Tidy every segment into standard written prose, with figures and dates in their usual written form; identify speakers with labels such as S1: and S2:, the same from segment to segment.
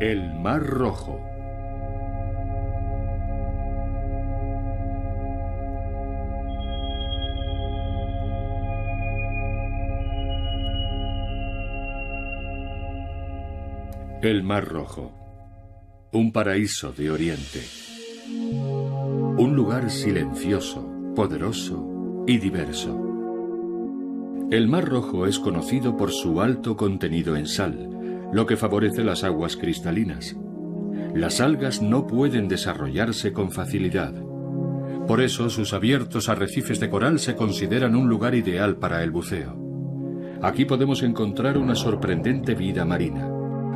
S1: El Mar Rojo. El Mar Rojo. Un paraíso de Oriente. Un lugar silencioso, poderoso y diverso. El Mar Rojo es conocido por su alto contenido en sal, lo que favorece las aguas cristalinas. Las algas no pueden desarrollarse con facilidad. Por eso sus abiertos arrecifes de coral se consideran un lugar ideal para el buceo. Aquí podemos encontrar una sorprendente vida marina.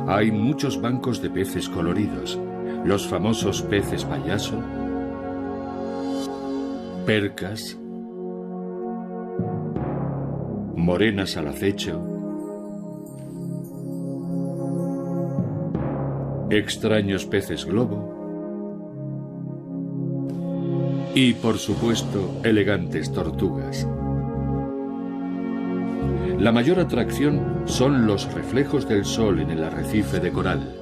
S1: Hay muchos bancos de peces coloridos, los famosos peces payaso, percas, morenas al acecho, extraños peces globo y, por supuesto, elegantes tortugas. La mayor atracción son los reflejos del sol en el arrecife de coral.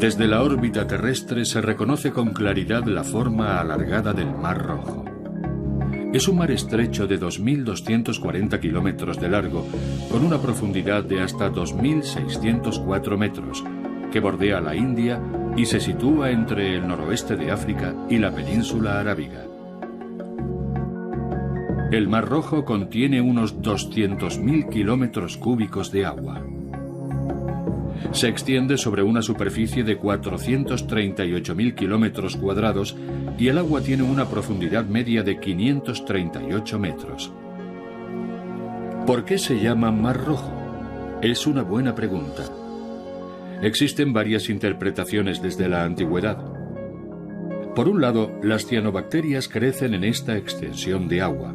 S1: Desde la órbita terrestre se reconoce con claridad la forma alargada del Mar Rojo. Es un mar estrecho de 2.240 kilómetros de largo, con una profundidad de hasta 2.604 metros, que bordea la India y se sitúa entre el noroeste de África y la península arábiga. El Mar Rojo contiene unos 200.000 kilómetros cúbicos de agua. Se extiende sobre una superficie de 438.000 kilómetros cuadrados y el agua tiene una profundidad media de 538 metros. ¿Por qué se llama Mar Rojo? Es una buena pregunta. Existen varias interpretaciones desde la antigüedad. Por un lado, las cianobacterias crecen en esta extensión de agua.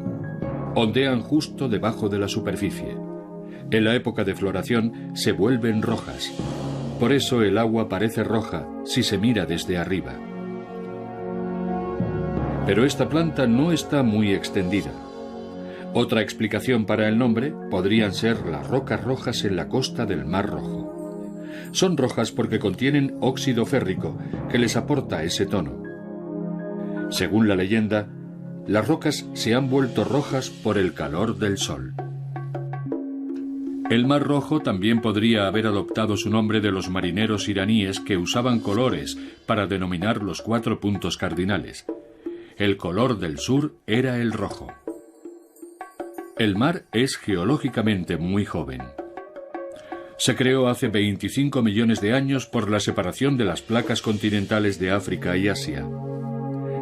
S1: Ondean justo debajo de la superficie. En la época de floración se vuelven rojas. Por eso el agua parece roja si se mira desde arriba. Pero esta planta no está muy extendida. Otra explicación para el nombre podrían ser las rocas rojas en la costa del Mar Rojo. Son rojas porque contienen óxido férrico, que les aporta ese tono. Según la leyenda, las rocas se han vuelto rojas por el calor del sol. El Mar Rojo también podría haber adoptado su nombre de los marineros iraníes que usaban colores para denominar los 4 puntos cardinales. El color del sur era el rojo. El mar es geológicamente muy joven. Se creó hace 25 millones de años por la separación de las placas continentales de África y Asia.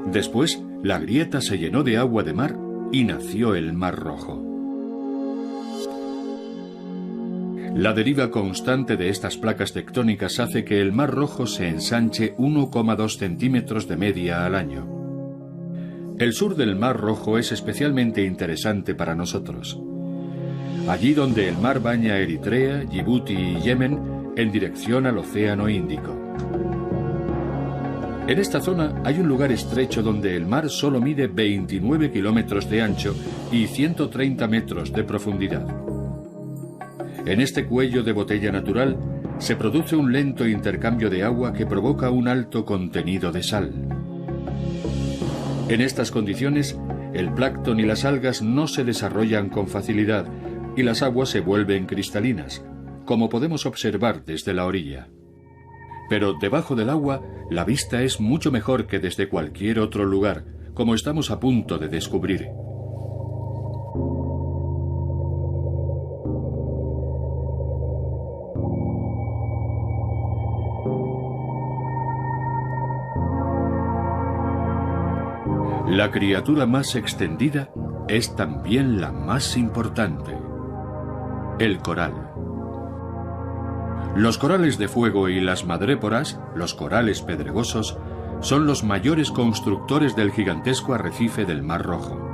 S1: Después, la grieta se llenó de agua de mar y nació el Mar Rojo. La deriva constante de estas placas tectónicas hace que el Mar Rojo se ensanche 1,2 centímetros de media al año. El sur del Mar Rojo es especialmente interesante para nosotros. Allí donde el mar baña Eritrea, Yibuti y Yemen en dirección al Océano Índico. En esta zona hay un lugar estrecho donde el mar solo mide 29 kilómetros de ancho y 130 metros de profundidad. En este cuello de botella natural se produce un lento intercambio de agua que provoca un alto contenido de sal. En estas condiciones, el plancton y las algas no se desarrollan con facilidad y las aguas se vuelven cristalinas, como podemos observar desde la orilla. Pero debajo del agua, la vista es mucho mejor que desde cualquier otro lugar, como estamos a punto de descubrir. La criatura más extendida es también la más importante: el coral. Los corales de fuego y las madréporas, los corales pedregosos, son los mayores constructores del gigantesco arrecife del Mar Rojo.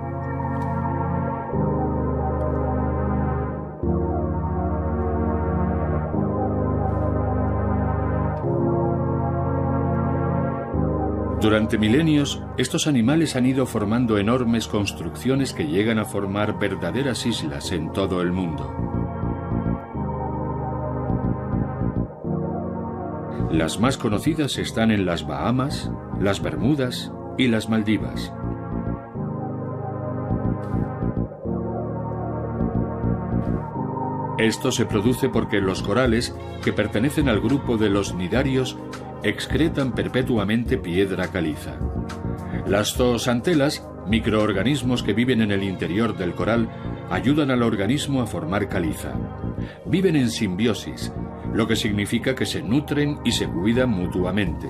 S1: Durante milenios, estos animales han ido formando enormes construcciones que llegan a formar verdaderas islas en todo el mundo. Las más conocidas están en las Bahamas, las Bermudas y las Maldivas. Esto se produce porque los corales, que pertenecen al grupo de los nidarios, excretan perpetuamente piedra caliza. Las zooxantelas, microorganismos que viven en el interior del coral, ayudan al organismo a formar caliza. Viven en simbiosis, lo que significa que se nutren y se cuidan mutuamente.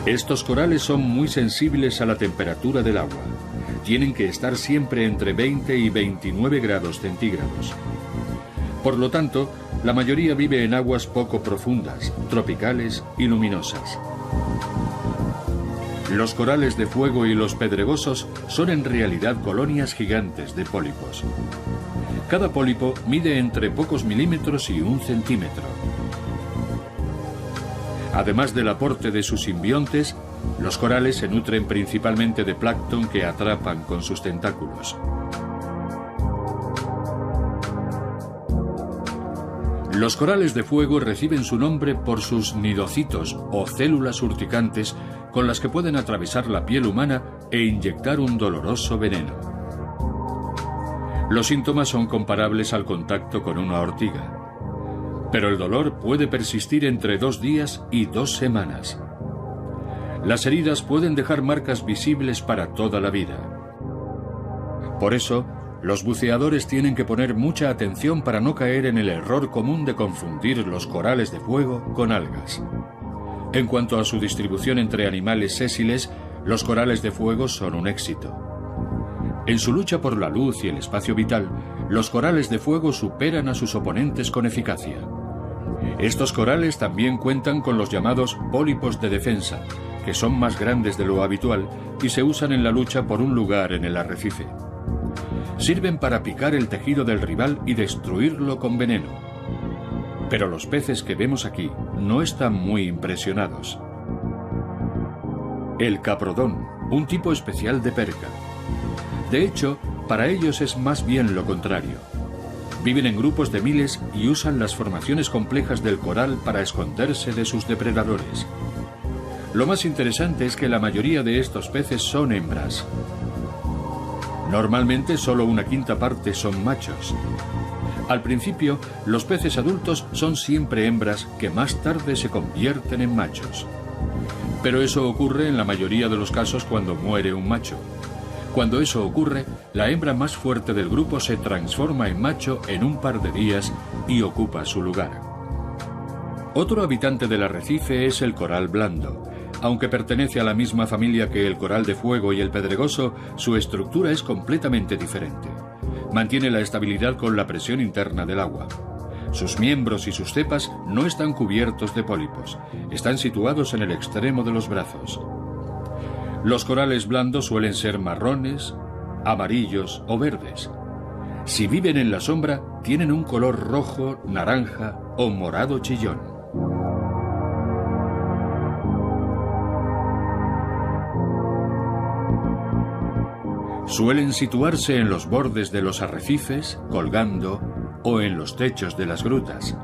S1: Estos corales son muy sensibles a la temperatura del agua. Tienen que estar siempre entre 20 y 29 grados centígrados. Por lo tanto, la mayoría vive en aguas poco profundas, tropicales y luminosas. Los corales de fuego y los pedregosos son en realidad colonias gigantes de pólipos. Cada pólipo mide entre pocos milímetros y 1 centímetro. Además del aporte de sus simbiontes, los corales se nutren principalmente de plancton que atrapan con sus tentáculos. Los corales de fuego reciben su nombre por sus nidocitos o células urticantes con las que pueden atravesar la piel humana e inyectar un doloroso veneno. Los síntomas son comparables al contacto con una ortiga, pero el dolor puede persistir entre 2 días y 2 semanas. Las heridas pueden dejar marcas visibles para toda la vida. Por eso, los buceadores tienen que poner mucha atención para no caer en el error común de confundir los corales de fuego con algas. En cuanto a su distribución entre animales sésiles, los corales de fuego son un éxito. En su lucha por la luz y el espacio vital, los corales de fuego superan a sus oponentes con eficacia. Estos corales también cuentan con los llamados pólipos de defensa, que son más grandes de lo habitual y se usan en la lucha por un lugar en el arrecife. Sirven para picar el tejido del rival y destruirlo con veneno. Pero los peces que vemos aquí no están muy impresionados. El caprodón, un tipo especial de perca. De hecho, para ellos es más bien lo contrario. Viven en grupos de miles y usan las formaciones complejas del coral para esconderse de sus depredadores. Lo más interesante es que la mayoría de estos peces son hembras. Normalmente solo 1/5 parte son machos. Al principio, los peces adultos son siempre hembras que más tarde se convierten en machos. Pero eso ocurre en la mayoría de los casos cuando muere un macho. Cuando eso ocurre, la hembra más fuerte del grupo se transforma en macho en un par de días y ocupa su lugar. Otro habitante del arrecife es el coral blando. Aunque pertenece a la misma familia que el coral de fuego y el pedregoso, su estructura es completamente diferente. Mantiene la estabilidad con la presión interna del agua. Sus miembros y sus cepas no están cubiertos de pólipos. Están situados en el extremo de los brazos. Los corales blandos suelen ser marrones, amarillos o verdes. Si viven en la sombra, tienen un color rojo, naranja o morado chillón. Suelen situarse en los bordes de los arrecifes, colgando, o en los techos de las grutas.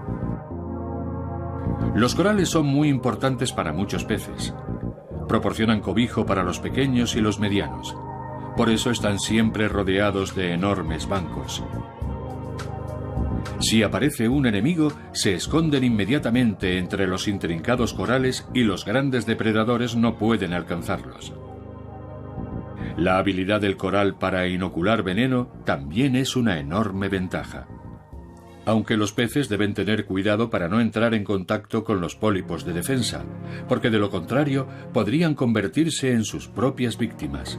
S1: Los corales son muy importantes para muchos peces. Proporcionan cobijo para los pequeños y los medianos. Por eso están siempre rodeados de enormes bancos. Si aparece un enemigo, se esconden inmediatamente entre los intrincados corales y los grandes depredadores no pueden alcanzarlos. La habilidad del coral para inocular veneno también es una enorme ventaja. Aunque los peces deben tener cuidado para no entrar en contacto con los pólipos de defensa, porque de lo contrario podrían convertirse en sus propias víctimas.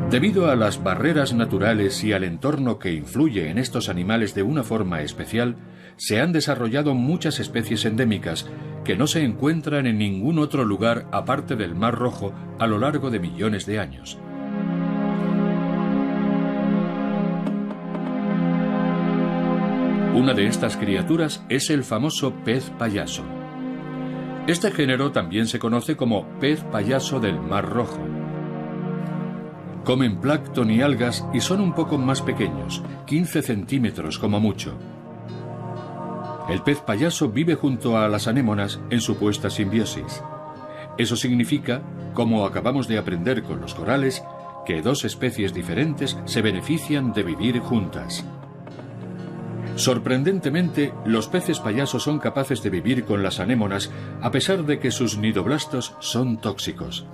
S1: Debido a las barreras naturales y al entorno que influye en estos animales de una forma especial, se han desarrollado muchas especies endémicas que no se encuentran en ningún otro lugar aparte del Mar Rojo a lo largo de millones de años. Una de estas criaturas es el famoso pez payaso. Este género también se conoce como pez payaso del Mar Rojo. Comen plancton y algas y son un poco más pequeños, 15 centímetros como mucho. El pez payaso vive junto a las anémonas en supuesta simbiosis. Eso significa, como acabamos de aprender con los corales, que dos especies diferentes se benefician de vivir juntas. Sorprendentemente, los peces payasos son capaces de vivir con las anémonas a pesar de que sus nidoblastos son tóxicos.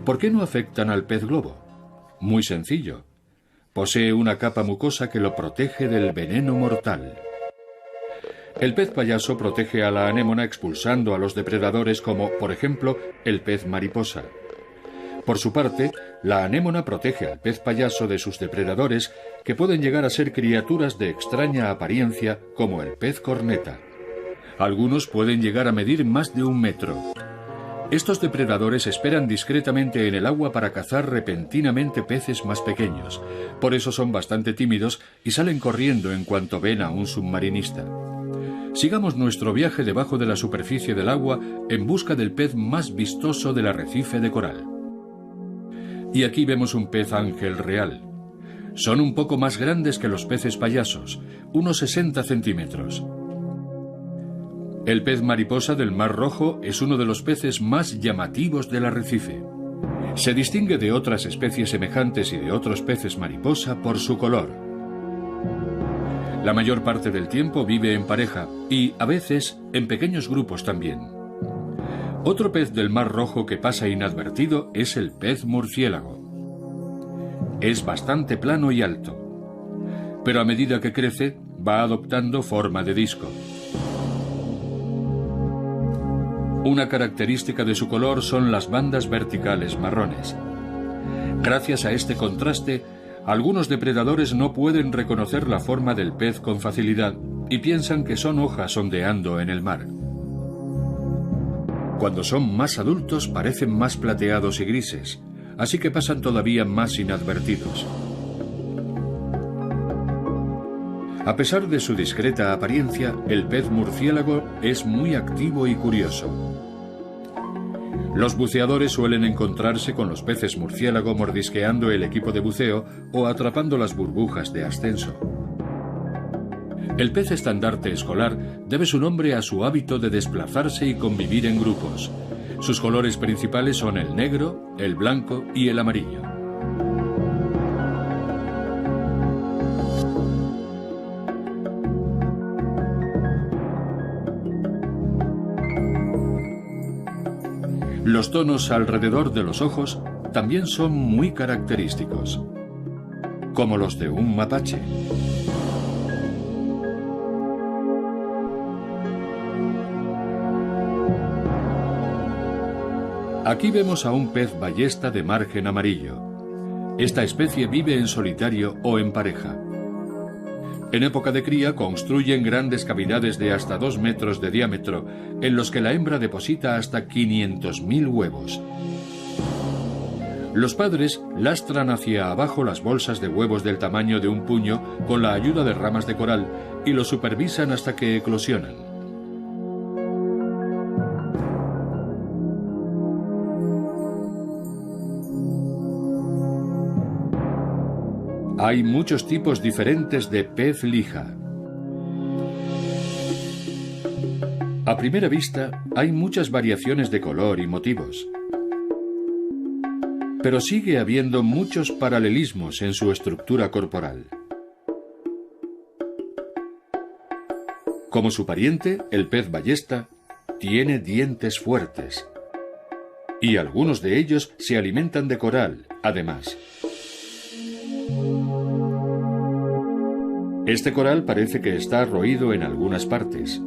S1: ¿Por qué no afectan al pez globo? Muy sencillo. Posee una capa mucosa que lo protege del veneno mortal. El pez payaso protege a la anémona expulsando a los depredadores como, por ejemplo, el pez mariposa. Por su parte, la anémona protege al pez payaso de sus depredadores, que pueden llegar a ser criaturas de extraña apariencia como el pez corneta. Algunos pueden llegar a medir más de 1 metro. Estos depredadores esperan discretamente en el agua para cazar repentinamente peces más pequeños. Por eso son bastante tímidos y salen corriendo en cuanto ven a un submarinista. Sigamos nuestro viaje debajo de la superficie del agua en busca del pez más vistoso del arrecife de coral. Y aquí vemos un pez ángel real. Son un poco más grandes que los peces payasos, unos 60 centímetros. El pez mariposa del Mar Rojo es uno de los peces más llamativos del arrecife. Se distingue de otras especies semejantes y de otros peces mariposa por su color. La mayor parte del tiempo vive en pareja y, a veces, en pequeños grupos también. Otro pez del Mar Rojo que pasa inadvertido es el pez murciélago. Es bastante plano y alto, pero a medida que crece va adoptando forma de disco. Una característica de su color son las bandas verticales marrones. Gracias a este contraste, algunos depredadores no pueden reconocer la forma del pez con facilidad y piensan que son hojas ondeando en el mar. Cuando son más adultos parecen más plateados y grises, así que pasan todavía más inadvertidos. A pesar de su discreta apariencia, el pez murciélago es muy activo y curioso. Los buceadores suelen encontrarse con los peces murciélago mordisqueando el equipo de buceo o atrapando las burbujas de ascenso. El pez estandarte escolar debe su nombre a su hábito de desplazarse y convivir en grupos. Sus colores principales son el negro, el blanco y el amarillo. Los tonos alrededor de los ojos también son muy característicos, como los de un mapache. Aquí vemos a un pez ballesta de margen amarillo. Esta especie vive en solitario o en pareja. En época de cría construyen grandes cavidades de hasta 2 metros de diámetro, en los que la hembra deposita hasta 500.000 huevos. Los padres lastran hacia abajo las bolsas de huevos del tamaño de un puño con la ayuda de ramas de coral y los supervisan hasta que eclosionan. Hay muchos tipos diferentes de pez lija. A primera vista, hay muchas variaciones de color y motivos. Pero sigue habiendo muchos paralelismos en su estructura corporal. Como su pariente, el pez ballesta, tiene dientes fuertes. Y algunos de ellos se alimentan de coral, además. Este coral parece que está roído en algunas partes.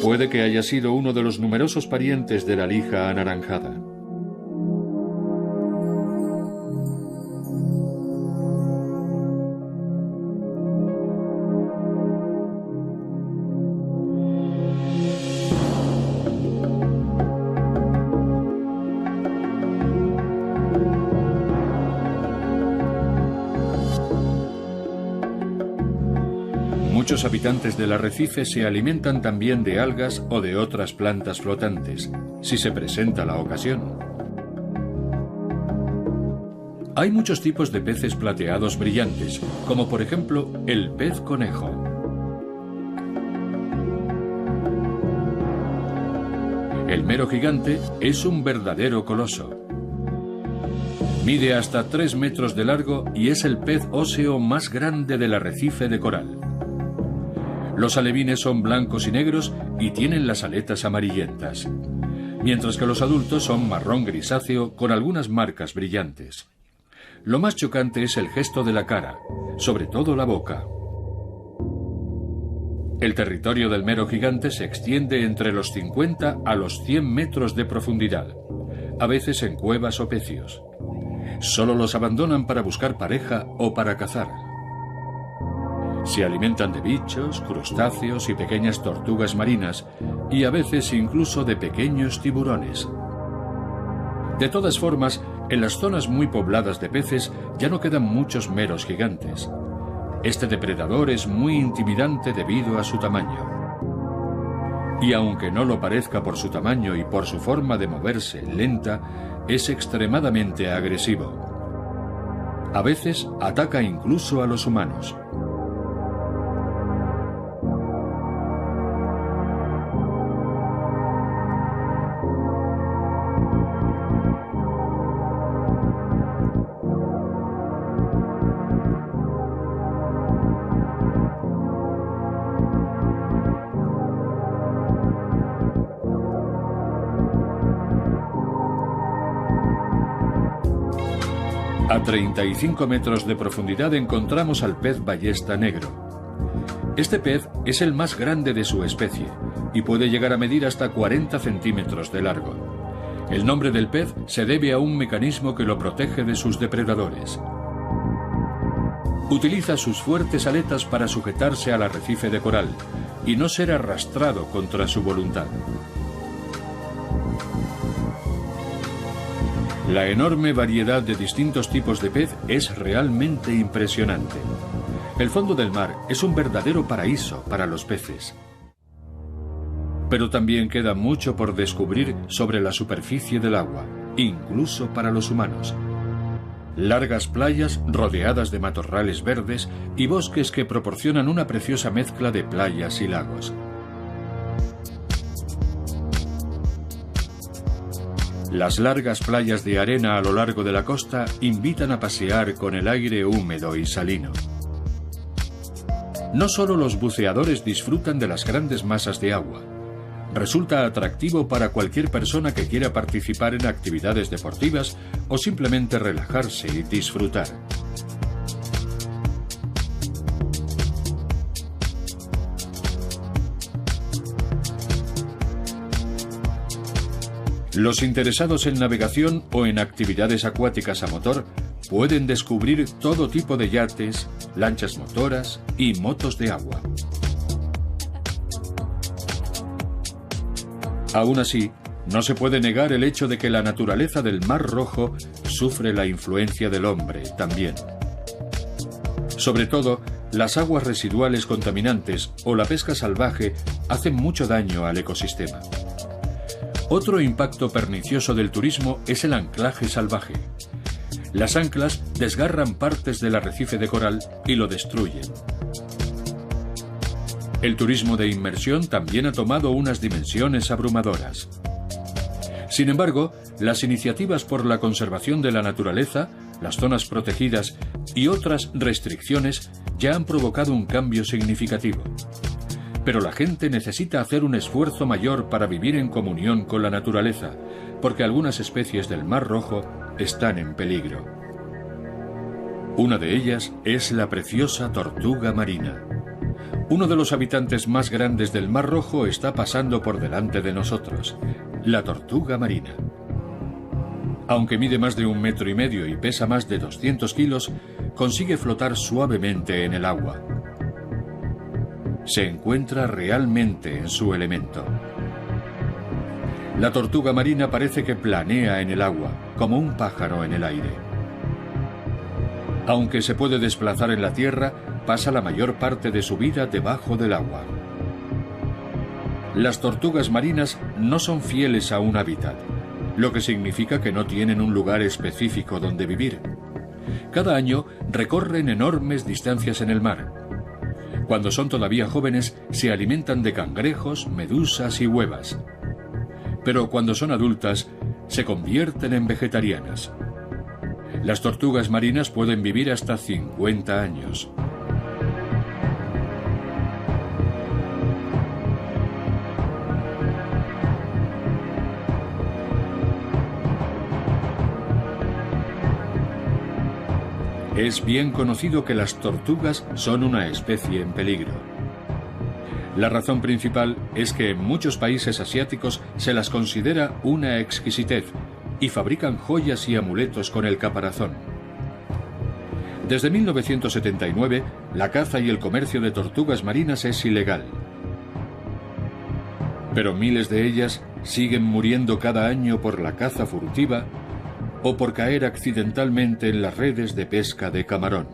S1: Puede que haya sido uno de los numerosos parientes de la lija anaranjada. Muchos habitantes del arrecife se alimentan también de algas o de otras plantas flotantes, si se presenta la ocasión. Hay muchos tipos de peces plateados brillantes, como por ejemplo el pez conejo. El mero gigante es un verdadero coloso. Mide hasta 3 metros de largo y es el pez óseo más grande del arrecife de coral. Los alevines son blancos y negros y tienen las aletas amarillentas, mientras que los adultos son marrón grisáceo con algunas marcas brillantes. Lo más chocante es el gesto de la cara, sobre todo la boca. El territorio del mero gigante se extiende entre los 50 a los 100 metros de profundidad, a veces en cuevas o pecios. Solo los abandonan para buscar pareja o para cazar. Se alimentan de bichos, crustáceos y pequeñas tortugas marinas, y a veces incluso de pequeños tiburones. De todas formas, en las zonas muy pobladas de peces ya no quedan muchos meros gigantes. Este depredador es muy intimidante debido a su tamaño. Y aunque no lo parezca por su tamaño y por su forma de moverse lenta, es extremadamente agresivo. A veces ataca incluso a los humanos. A 35 metros de profundidad encontramos al pez ballesta negro. Este pez es el más grande de su especie y puede llegar a medir hasta 40 centímetros de largo. El nombre del pez se debe a un mecanismo que lo protege de sus depredadores. Utiliza sus fuertes aletas para sujetarse al arrecife de coral y no ser arrastrado contra su voluntad. La enorme variedad de distintos tipos de pez es realmente impresionante. El fondo del mar es un verdadero paraíso para los peces. Pero también queda mucho por descubrir sobre la superficie del agua, incluso para los humanos. Largas playas rodeadas de matorrales verdes y bosques que proporcionan una preciosa mezcla de playas y lagos. Las largas playas de arena a lo largo de la costa invitan a pasear con el aire húmedo y salino. No solo los buceadores disfrutan de las grandes masas de agua. Resulta atractivo para cualquier persona que quiera participar en actividades deportivas o simplemente relajarse y disfrutar. Los interesados en navegación o en actividades acuáticas a motor pueden descubrir todo tipo de yates, lanchas motoras y motos de agua. Aún así, no se puede negar el hecho de que la naturaleza del Mar Rojo sufre la influencia del hombre también. Sobre todo, las aguas residuales contaminantes o la pesca salvaje hacen mucho daño al ecosistema. Otro impacto pernicioso del turismo es el anclaje salvaje. Las anclas desgarran partes del arrecife de coral y lo destruyen. El turismo de inmersión también ha tomado unas dimensiones abrumadoras. Sin embargo, las iniciativas por la conservación de la naturaleza, las zonas protegidas y otras restricciones ya han provocado un cambio significativo. Pero la gente necesita hacer un esfuerzo mayor para vivir en comunión con la naturaleza, porque algunas especies del Mar Rojo están en peligro. Una de ellas es la preciosa tortuga marina. Uno de los habitantes más grandes del Mar Rojo está pasando por delante de nosotros, la tortuga marina. Aunque mide más de 1,5 metros y pesa más de 200 kilos, consigue flotar suavemente en el agua. Se encuentra realmente en su elemento. La tortuga marina parece que planea en el agua, como un pájaro en el aire. Aunque se puede desplazar en la tierra, pasa la mayor parte de su vida debajo del agua. Las tortugas marinas no son fieles a un hábitat, lo que significa que no tienen un lugar específico donde vivir. Cada año recorren enormes distancias en el mar. Cuando son todavía jóvenes, se alimentan de cangrejos, medusas y huevas. Pero cuando son adultas, se convierten en vegetarianas. Las tortugas marinas pueden vivir hasta 50 años. Es bien conocido que las tortugas son una especie en peligro. La razón principal es que en muchos países asiáticos se las considera una exquisitez y fabrican joyas y amuletos con el caparazón. Desde 1979, la caza y el comercio de tortugas marinas es ilegal. Pero miles de ellas siguen muriendo cada año por la caza furtiva o por caer accidentalmente en las redes de pesca de camarón.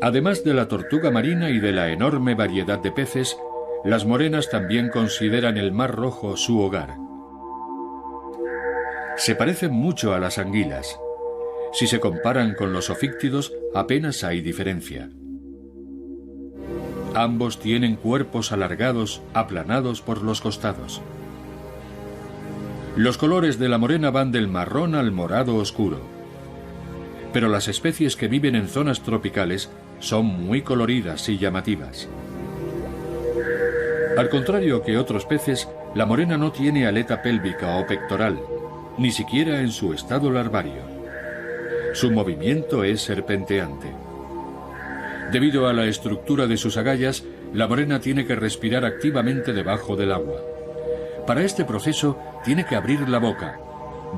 S1: Además de la tortuga marina y de la enorme variedad de peces, las morenas también consideran el Mar Rojo su hogar. Se parecen mucho a las anguilas. Si se comparan con los ofíctidos, apenas hay diferencia. Ambos tienen cuerpos alargados, aplanados por los costados. Los colores de la morena van del marrón al morado oscuro. Pero las especies que viven en zonas tropicales son muy coloridas y llamativas. Al contrario que otros peces, la morena no tiene aleta pélvica o pectoral, ni siquiera en su estado larvario. Su movimiento es serpenteante. Debido a la estructura de sus agallas, la morena tiene que respirar activamente debajo del agua. Para este proceso, tiene que abrir la boca,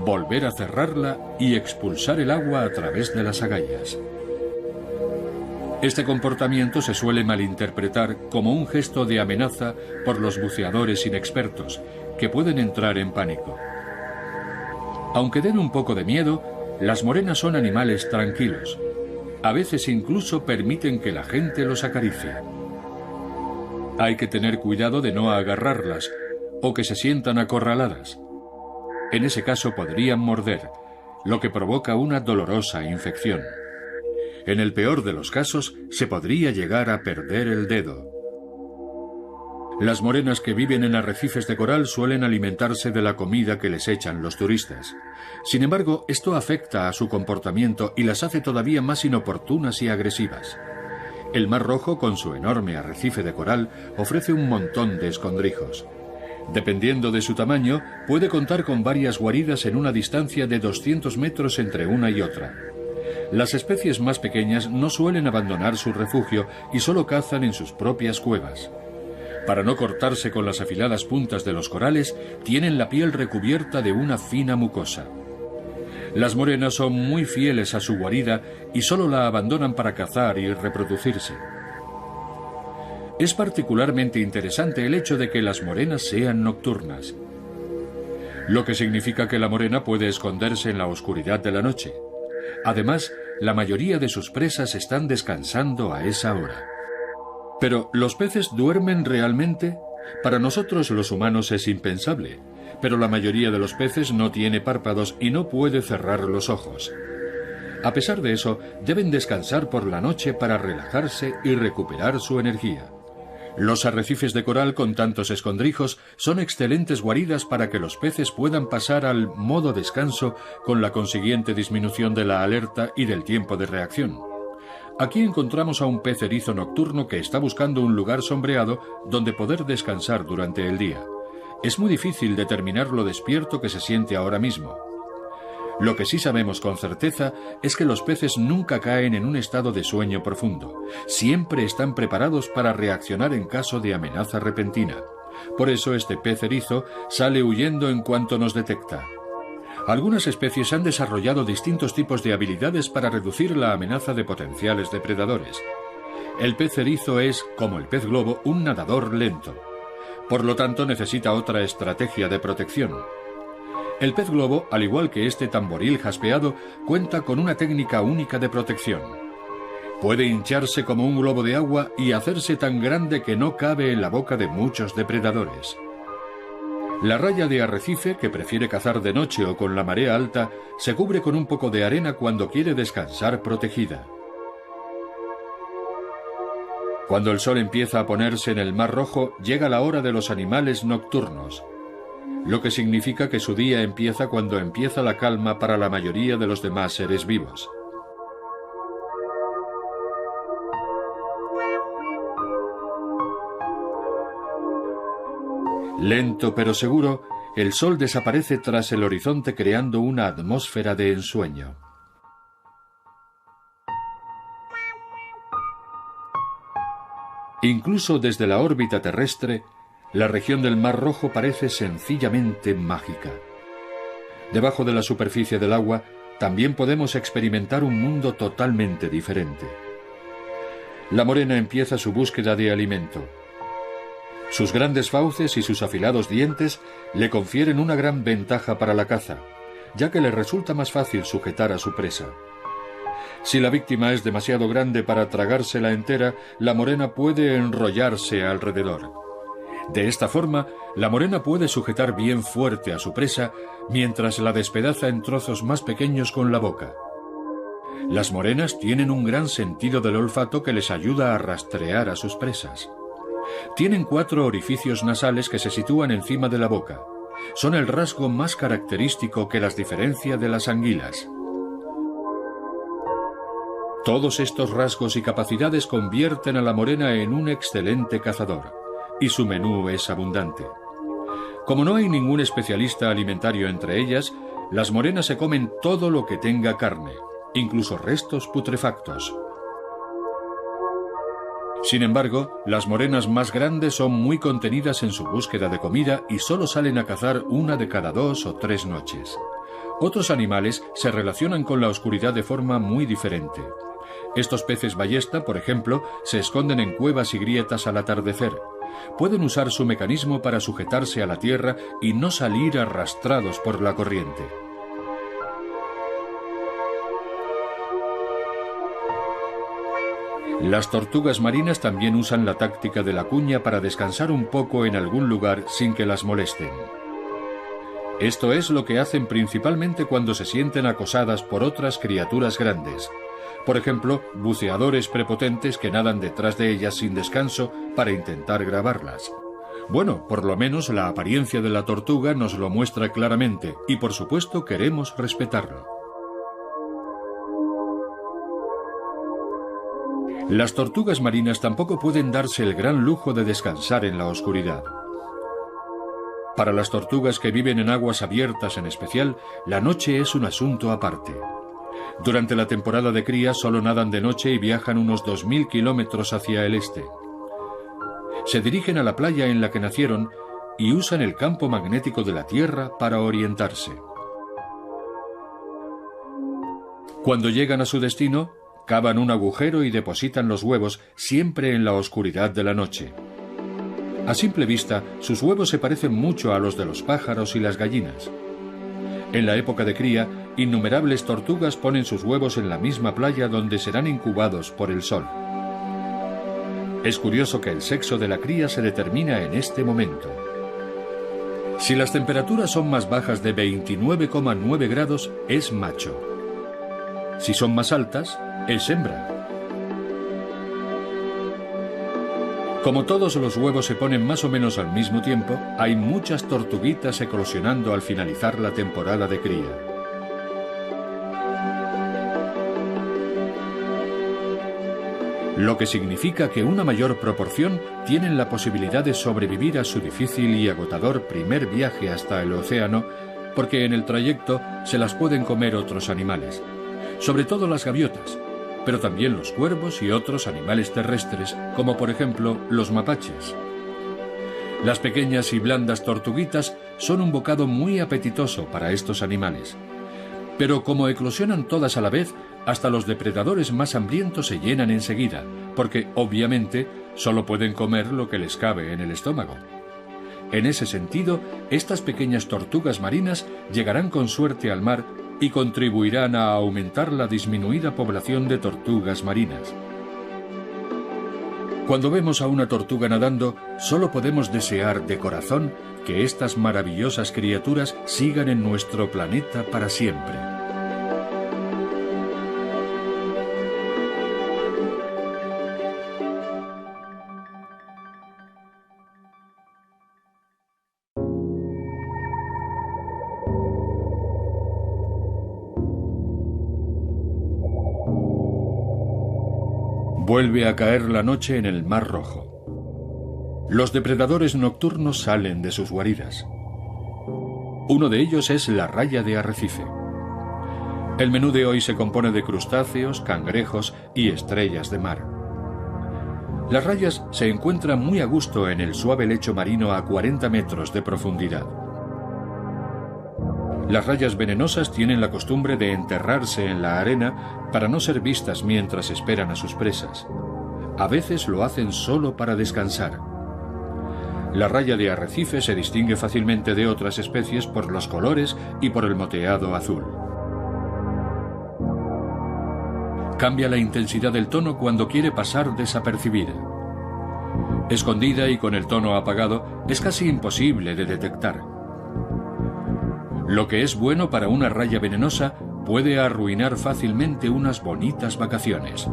S1: volver a cerrarla y expulsar el agua a través de las agallas. Este comportamiento se suele malinterpretar como un gesto de amenaza por los buceadores inexpertos, que pueden entrar en pánico. Aunque den un poco de miedo, las morenas son animales tranquilos. A veces incluso permiten que la gente los acaricie. Hay que tener cuidado de no agarrarlas o que se sientan acorraladas. En ese caso podrían morder, lo que provoca una dolorosa infección. En el peor de los casos, se podría llegar a perder el dedo. Las morenas que viven en arrecifes de coral suelen alimentarse de la comida que les echan los turistas. Sin embargo, esto afecta a su comportamiento y las hace todavía más inoportunas y agresivas. El Mar Rojo, con su enorme arrecife de coral, ofrece un montón de escondrijos. Dependiendo de su tamaño, puede contar con varias guaridas en una distancia de 200 metros entre una y otra. Las especies más pequeñas no suelen abandonar su refugio y solo cazan en sus propias cuevas. Para no cortarse con las afiladas puntas de los corales, tienen la piel recubierta de una fina mucosa. Las morenas son muy fieles a su guarida y solo la abandonan para cazar y reproducirse. Es particularmente interesante el hecho de que las morenas sean nocturnas, lo que significa que la morena puede esconderse en la oscuridad de la noche. Además, la mayoría de sus presas están descansando a esa hora. Pero, ¿los peces duermen realmente? Para nosotros los humanos es impensable, pero la mayoría de los peces no tiene párpados y no puede cerrar los ojos. A pesar de eso, deben descansar por la noche para relajarse y recuperar su energía. Los arrecifes de coral con tantos escondrijos son excelentes guaridas para que los peces puedan pasar al modo descanso con la consiguiente disminución de la alerta y del tiempo de reacción. Aquí encontramos a un pez erizo nocturno que está buscando un lugar sombreado donde poder descansar durante el día. Es muy difícil determinar lo despierto que se siente ahora mismo. Lo que sí sabemos con certeza es que los peces nunca caen en un estado de sueño profundo. Siempre están preparados para reaccionar en caso de amenaza repentina. Por eso este pez erizo sale huyendo en cuanto nos detecta. Algunas especies han desarrollado distintos tipos de habilidades para reducir la amenaza de potenciales depredadores. El pez erizo es, como el pez globo, un nadador lento. Por lo tanto, necesita otra estrategia de protección. El pez globo, al igual que este tamboril jaspeado, cuenta con una técnica única de protección. Puede hincharse como un globo de agua y hacerse tan grande que no cabe en la boca de muchos depredadores. La raya de arrecife, que prefiere cazar de noche o con la marea alta, se cubre con un poco de arena cuando quiere descansar protegida. Cuando el sol empieza a ponerse en el Mar Rojo, llega la hora de los animales nocturnos, lo que significa que su día empieza cuando empieza la calma para la mayoría de los demás seres vivos. Lento pero seguro, el sol desaparece tras el horizonte creando una atmósfera de ensueño. Incluso desde la órbita terrestre, la región del Mar Rojo parece sencillamente mágica. Debajo de la superficie del agua, también podemos experimentar un mundo totalmente diferente. La morena empieza su búsqueda de alimento. Sus grandes fauces y sus afilados dientes le confieren una gran ventaja para la caza, ya que le resulta más fácil sujetar a su presa. Si la víctima es demasiado grande para tragársela entera, la morena puede enrollarse alrededor. De esta forma, la morena puede sujetar bien fuerte a su presa mientras la despedaza en trozos más pequeños con la boca. Las morenas tienen un gran sentido del olfato que les ayuda a rastrear a sus presas. Tienen 4 orificios nasales que se sitúan encima de la boca. Son el rasgo más característico que las diferencia de las anguilas. Todos estos rasgos y capacidades convierten a la morena en un excelente cazador, y su menú es abundante. Como no hay ningún especialista alimentario entre ellas, las morenas se comen todo lo que tenga carne, incluso restos putrefactos. Sin embargo, las morenas más grandes son muy contenidas en su búsqueda de comida y solo salen a cazar una de cada 2 o 3 noches. Otros animales se relacionan con la oscuridad de forma muy diferente. Estos peces ballesta, por ejemplo, se esconden en cuevas y grietas al atardecer. Pueden usar su mecanismo para sujetarse a la tierra y no salir arrastrados por la corriente. Las tortugas marinas también usan la táctica de la cuña para descansar un poco en algún lugar sin que las molesten. Esto es lo que hacen principalmente cuando se sienten acosadas por otras criaturas grandes. Por ejemplo, buceadores prepotentes que nadan detrás de ellas sin descanso para intentar grabarlas. Bueno, por lo menos la apariencia de la tortuga nos lo muestra claramente y por supuesto queremos respetarlo. Las tortugas marinas tampoco pueden darse el gran lujo de descansar en la oscuridad. Para las tortugas que viven en aguas abiertas en especial, la noche es un asunto aparte. Durante la temporada de cría solo nadan de noche y viajan unos 2000 kilómetros hacia el este. Se dirigen a la playa en la que nacieron y usan el campo magnético de la Tierra para orientarse. Cuando llegan a su destino, cavan un agujero y depositan los huevos siempre en la oscuridad de la noche. A simple vista, sus huevos se parecen mucho a los de los pájaros y las gallinas. En la época de cría, innumerables tortugas ponen sus huevos en la misma playa donde serán incubados por el sol. Es curioso que el sexo de la cría se determina en este momento. Si las temperaturas son más bajas de 29,9 grados, es macho. Si son más altas, es hembra. Como todos los huevos se ponen más o menos al mismo tiempo, hay muchas tortuguitas eclosionando al finalizar la temporada de cría. Lo que significa que una mayor proporción tienen la posibilidad de sobrevivir a su difícil y agotador primer viaje hasta el océano, porque en el trayecto se las pueden comer otros animales, sobre todo las gaviotas, pero también los cuervos y otros animales terrestres, como por ejemplo los mapaches. Las pequeñas y blandas tortuguitas son un bocado muy apetitoso para estos animales. Pero como eclosionan todas a la vez, hasta los depredadores más hambrientos se llenan enseguida, porque, obviamente, solo pueden comer lo que les cabe en el estómago. En ese sentido, estas pequeñas tortugas marinas llegarán con suerte al mar y contribuirán a aumentar la disminuida población de tortugas marinas. Cuando vemos a una tortuga nadando, solo podemos desear de corazón que estas maravillosas criaturas sigan en nuestro planeta para siempre. Vuelve a caer la noche en el Mar Rojo. Los depredadores nocturnos salen de sus guaridas. Uno de ellos es la raya de arrecife. El menú de hoy se compone de crustáceos, cangrejos y estrellas de mar. Las rayas se encuentran muy a gusto en el suave lecho marino a 40 metros de profundidad. Las rayas venenosas tienen la costumbre de enterrarse en la arena para no ser vistas mientras esperan a sus presas. A veces lo hacen solo para descansar. La raya de arrecife se distingue fácilmente de otras especies por los colores y por el moteado azul. Cambia la intensidad del tono cuando quiere pasar desapercibida. Escondida y con el tono apagado, es casi imposible de detectar. Lo que es bueno para una raya venenosa puede arruinar fácilmente unas bonitas vacaciones.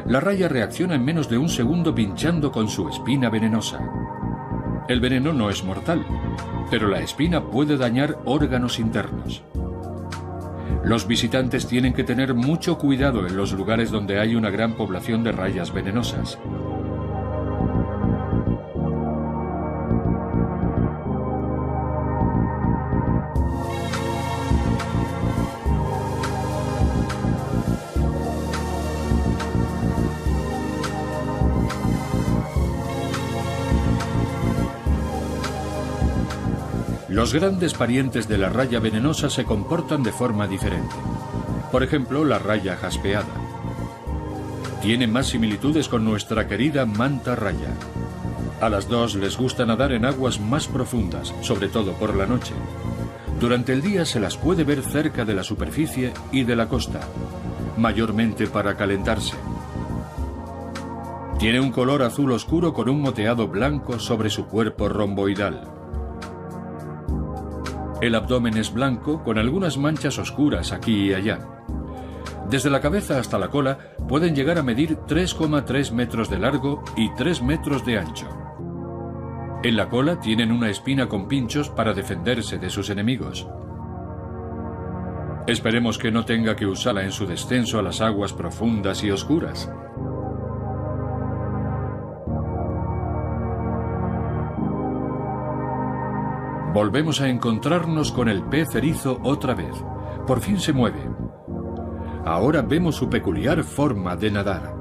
S1: La raya reacciona en menos de un segundo pinchando con su espina venenosa. El veneno no es mortal, pero la espina puede dañar órganos internos. Los visitantes tienen que tener mucho cuidado en los lugares donde hay una gran población de rayas venenosas. Los grandes parientes de la raya venenosa se comportan de forma diferente. Por ejemplo, la raya jaspeada. Tiene más similitudes con nuestra querida manta raya. A las dos les gusta nadar en aguas más profundas, sobre todo por la noche. Durante el día se las puede ver cerca de la superficie y de la costa, mayormente para calentarse. Tiene un color azul oscuro con un moteado blanco sobre su cuerpo romboidal. El abdomen es blanco con algunas manchas oscuras aquí y allá. Desde la cabeza hasta la cola pueden llegar a medir 3,3 metros de largo y 3 metros de ancho. En la cola tienen una espina con pinchos para defenderse de sus enemigos. Esperemos que no tenga que usarla en su descenso a las aguas profundas y oscuras. Volvemos a encontrarnos con el pez erizo otra vez. Por fin se mueve. Ahora vemos su peculiar forma de nadar.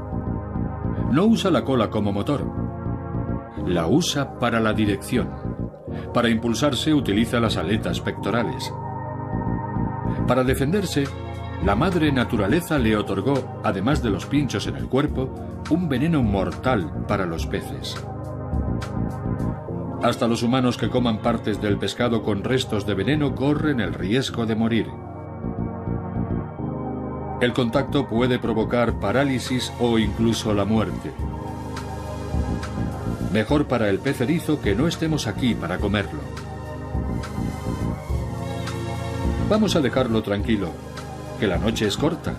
S1: No usa la cola como motor. La usa para la dirección. Para impulsarse utiliza las aletas pectorales. Para defenderse, la madre naturaleza le otorgó, además de los pinchos en el cuerpo, un veneno mortal para los peces. Hasta los humanos que coman partes del pescado con restos de veneno corren el riesgo de morir. El contacto puede provocar parálisis o incluso la muerte. Mejor para el pez erizo que no estemos aquí para comerlo. Vamos a dejarlo tranquilo, que la noche es corta.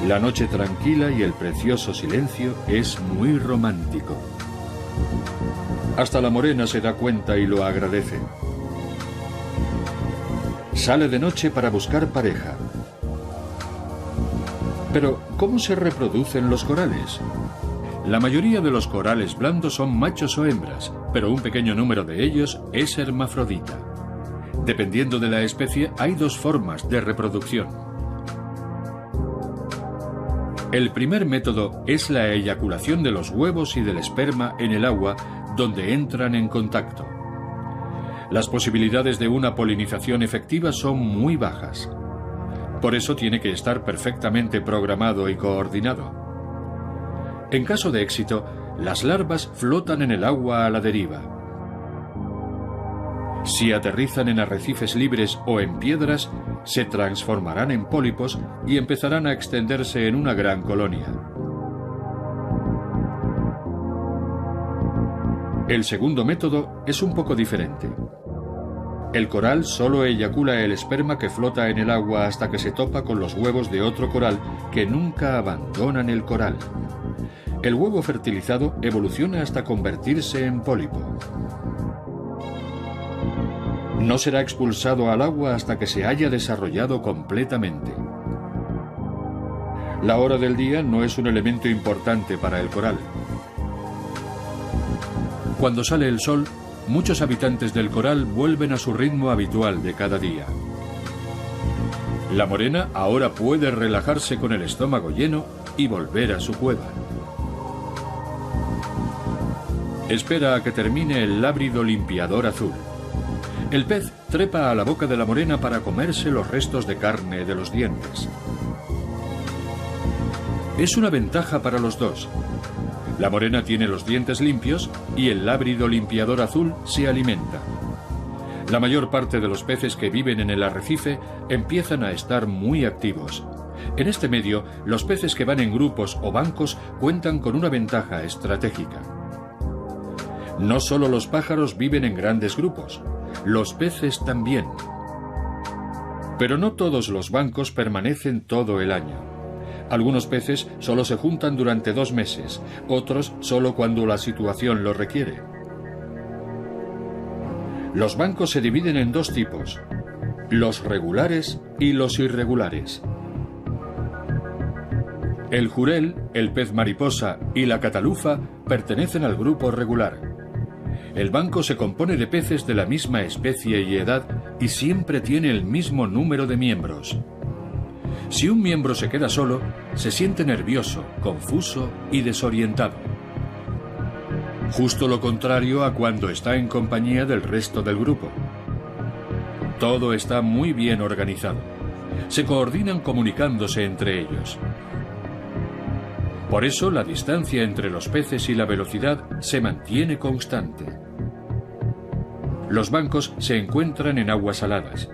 S1: La noche tranquila y el precioso silencio es muy romántico. Hasta la morena se da cuenta y lo agradece. Sale de noche para buscar pareja. Pero, ¿cómo se reproducen los corales? La mayoría de los corales blandos son machos o hembras, pero un pequeño número de ellos es hermafrodita. Dependiendo de la especie, hay dos formas de reproducción. El primer método es la eyaculación de los huevos y del esperma en el agua donde entran en contacto. Las posibilidades de una polinización efectiva son muy bajas. Por eso tiene que estar perfectamente programado y coordinado. En caso de éxito, las larvas flotan en el agua a la deriva. Si aterrizan en arrecifes libres o en piedras, se transformarán en pólipos y empezarán a extenderse en una gran colonia. El segundo método es un poco diferente. El coral solo eyacula el esperma que flota en el agua hasta que se topa con los huevos de otro coral que nunca abandonan el coral. El huevo fertilizado evoluciona hasta convertirse en pólipo. No será expulsado al agua hasta que se haya desarrollado completamente. La hora del día no es un elemento importante para el coral. Cuando sale el sol, muchos habitantes del coral vuelven a su ritmo habitual de cada día. La morena ahora puede relajarse con el estómago lleno y volver a su cueva. Espera a que termine el lábrido limpiador azul. El pez trepa a la boca de la morena para comerse los restos de carne de los dientes. Es una ventaja para los dos. La morena tiene los dientes limpios y el lábrido limpiador azul se alimenta. La mayor parte de los peces que viven en el arrecife empiezan a estar muy activos. En este medio, los peces que van en grupos o bancos cuentan con una ventaja estratégica. No solo los pájaros viven en grandes grupos, los peces también. Pero no todos los bancos permanecen todo el año. Algunos peces solo se juntan durante 2 meses, otros solo cuando la situación lo requiere. Los bancos se dividen en 2 tipos, los regulares y los irregulares. El jurel, el pez mariposa y la catalufa pertenecen al grupo regular. El banco se compone de peces de la misma especie y edad y siempre tiene el mismo número de miembros. Si un miembro se queda solo, se siente nervioso, confuso y desorientado. Justo lo contrario a cuando está en compañía del resto del grupo. Todo está muy bien organizado. Se coordinan comunicándose entre ellos. Por eso la distancia entre los peces y la velocidad se mantiene constante. Los bancos se encuentran en aguas saladas.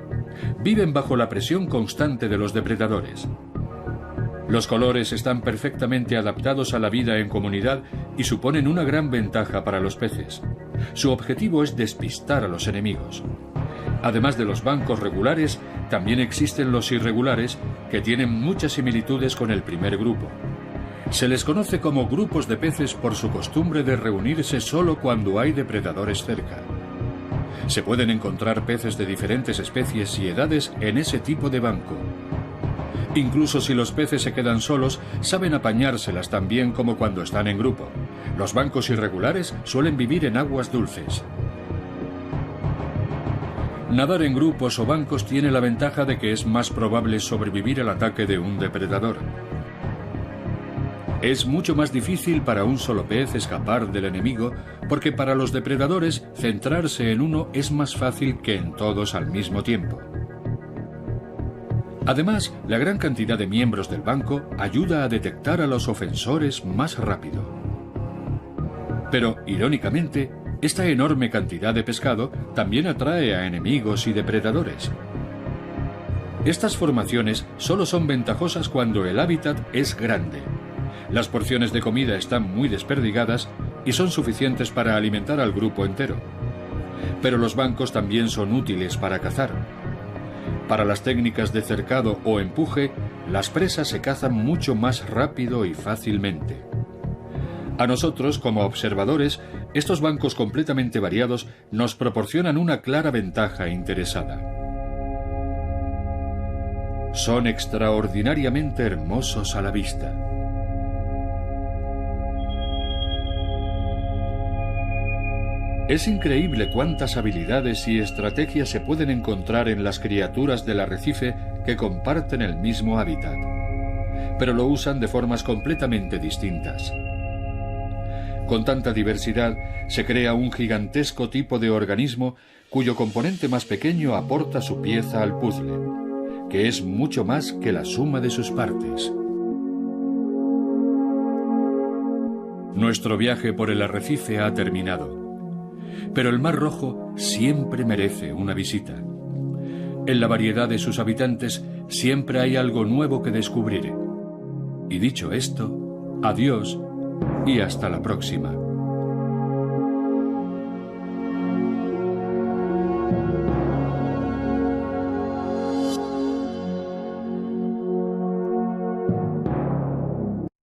S1: Viven bajo la presión constante de los depredadores. Los colores están perfectamente adaptados a la vida en comunidad y suponen una gran ventaja para los peces. Su objetivo es despistar a los enemigos. Además de los bancos regulares, también existen los irregulares, que tienen muchas similitudes con el primer grupo. Se les conoce como grupos de peces por su costumbre de reunirse solo cuando hay depredadores cerca. Se pueden encontrar peces de diferentes especies y edades en ese tipo de banco. Incluso si los peces se quedan solos, saben apañárselas tan bien como cuando están en grupo. Los bancos irregulares suelen vivir en aguas dulces. Nadar en grupos o bancos tiene la ventaja de que es más probable sobrevivir al ataque de un depredador. Es mucho más difícil para un solo pez escapar del enemigo, porque para los depredadores centrarse en uno es más fácil que en todos al mismo tiempo. Además, la gran cantidad de miembros del banco ayuda a detectar a los ofensores más rápido. Pero, irónicamente, esta enorme cantidad de pescado también atrae a enemigos y depredadores. Estas formaciones solo son ventajosas cuando el hábitat es grande. Las porciones de comida están muy desperdigadas y son suficientes para alimentar al grupo entero. Pero los bancos también son útiles para cazar. Para las técnicas de cercado o empuje, las presas se cazan mucho más rápido y fácilmente. A nosotros, como observadores, estos bancos completamente variados nos proporcionan una clara ventaja interesada. Son extraordinariamente hermosos a la vista. Es increíble cuántas habilidades y estrategias se pueden encontrar en las criaturas del arrecife que comparten el mismo hábitat, pero lo usan de formas completamente distintas. Con tanta diversidad, se crea un gigantesco tipo de organismo cuyo componente más pequeño aporta su pieza al puzzle, que es mucho más que la suma de sus partes. Nuestro viaje por el arrecife ha terminado, pero el Mar Rojo siempre merece una visita. En la variedad de sus habitantes siempre hay algo nuevo que descubrir. Y dicho esto, adiós y hasta la próxima.